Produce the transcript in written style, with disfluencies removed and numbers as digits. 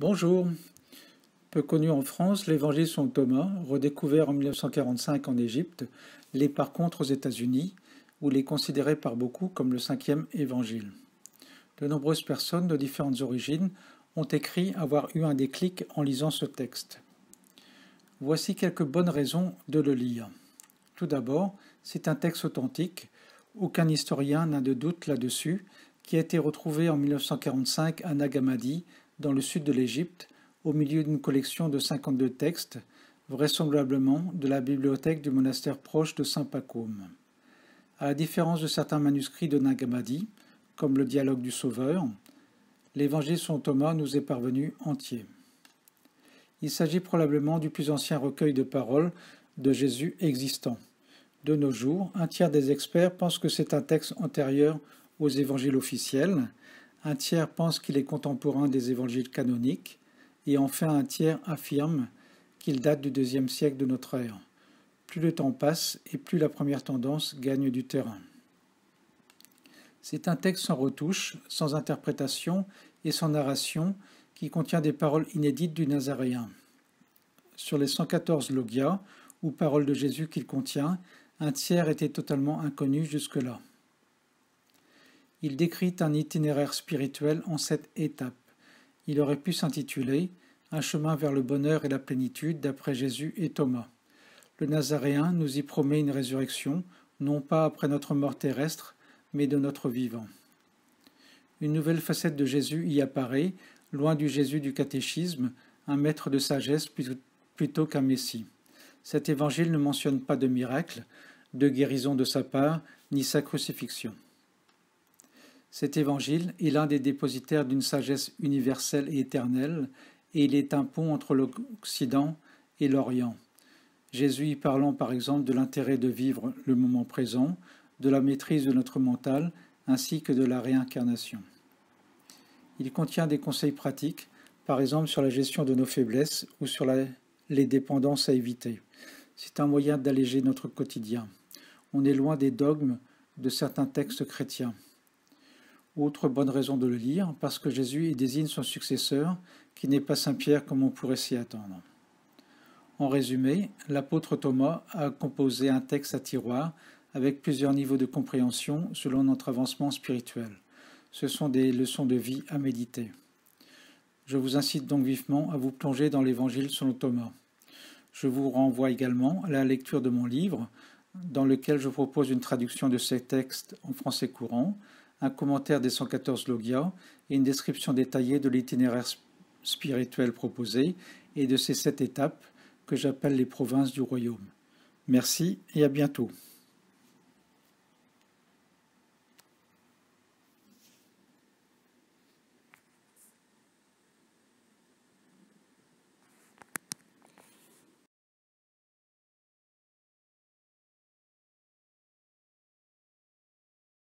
Bonjour. Peu connu en France, l'évangile selon Thomas, redécouvert en 1945 en Égypte, l'est par contre aux États-Unis, où il est considéré par beaucoup comme le cinquième évangile. De nombreuses personnes de différentes origines ont écrit avoir eu un déclic en lisant ce texte. Voici quelques bonnes raisons de le lire. Tout d'abord, c'est un texte authentique, aucun historien n'a de doute là-dessus, qui a été retrouvé en 1945 à Nag Hammadi, dans le sud de l'Égypte, au milieu d'une collection de 52 textes, vraisemblablement de la bibliothèque du monastère proche de Saint-Pacôme. À la différence de certains manuscrits de Nag Hammadi, comme le Dialogue du Sauveur, l'évangile selon Thomas nous est parvenu entier. Il s'agit probablement du plus ancien recueil de paroles de Jésus existant. De nos jours, un tiers des experts pensent que c'est un texte antérieur aux évangiles officiels, un tiers pense qu'il est contemporain des évangiles canoniques, et enfin un tiers affirme qu'il date du IIe siècle de notre ère. Plus le temps passe et plus la première tendance gagne du terrain. C'est un texte sans retouche, sans interprétation et sans narration qui contient des paroles inédites du Nazaréen. Sur les 114 logias, ou paroles de Jésus qu'il contient, un tiers était totalement inconnu jusque-là. Il décrit un itinéraire spirituel en 7 étapes. Il aurait pu s'intituler « Un chemin vers le bonheur et la plénitude d'après Jésus et Thomas ». Le Nazaréen nous y promet une résurrection, non pas après notre mort terrestre, mais de notre vivant. Une nouvelle facette de Jésus y apparaît, loin du Jésus du catéchisme, un maître de sagesse plutôt qu'un messie. Cet évangile ne mentionne pas de miracle, de guérison de sa part, ni sa crucifixion. Cet évangile est l'un des dépositaires d'une sagesse universelle et éternelle, et il est un pont entre l'Occident et l'Orient. Jésus y parlant par exemple de l'intérêt de vivre le moment présent, de la maîtrise de notre mental, ainsi que de la réincarnation. Il contient des conseils pratiques, par exemple sur la gestion de nos faiblesses ou sur les dépendances à éviter. C'est un moyen d'alléger notre quotidien. On est loin des dogmes de certains textes chrétiens. Autre bonne raison de le lire, parce que Jésus y désigne son successeur, qui n'est pas Saint Pierre comme on pourrait s'y attendre. En résumé, l'apôtre Thomas a composé un texte à tiroir avec plusieurs niveaux de compréhension selon notre avancement spirituel. Ce sont des leçons de vie à méditer. Je vous incite donc vivement à vous plonger dans l'évangile selon Thomas. Je vous renvoie également à la lecture de mon livre, dans lequel je propose une traduction de ces textes en français courant, un commentaire des 114 logias et une description détaillée de l'itinéraire spirituel proposé et de ces 7 étapes que j'appelle les provinces du royaume. Merci et à bientôt.